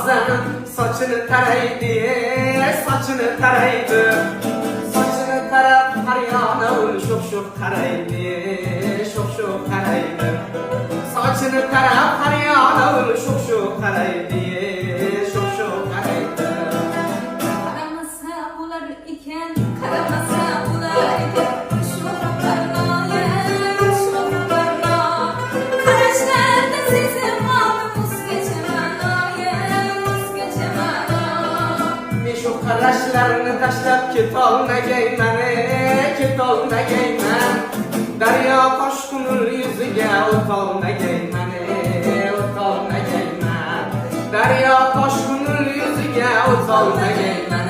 bazen saçını taraydı, saçını taraydı. Saçını tarap her yana şok şok taraydı, şok şok taraydı. Saçını tarap her yana şok şok taraydı, şok şok taraydı. Karamasa bular iken, karamasa bular iken, uçurlarla uçurlarla. Kaşlarda sizin malımız geçemem. Şu kaşlarını taşlap git olma giymeni, git olma giymem. Derya koşkunur yüzüge ot olma giymeni, ot olma giymem. Derya koşkunur yüzüge ot olma giymeni.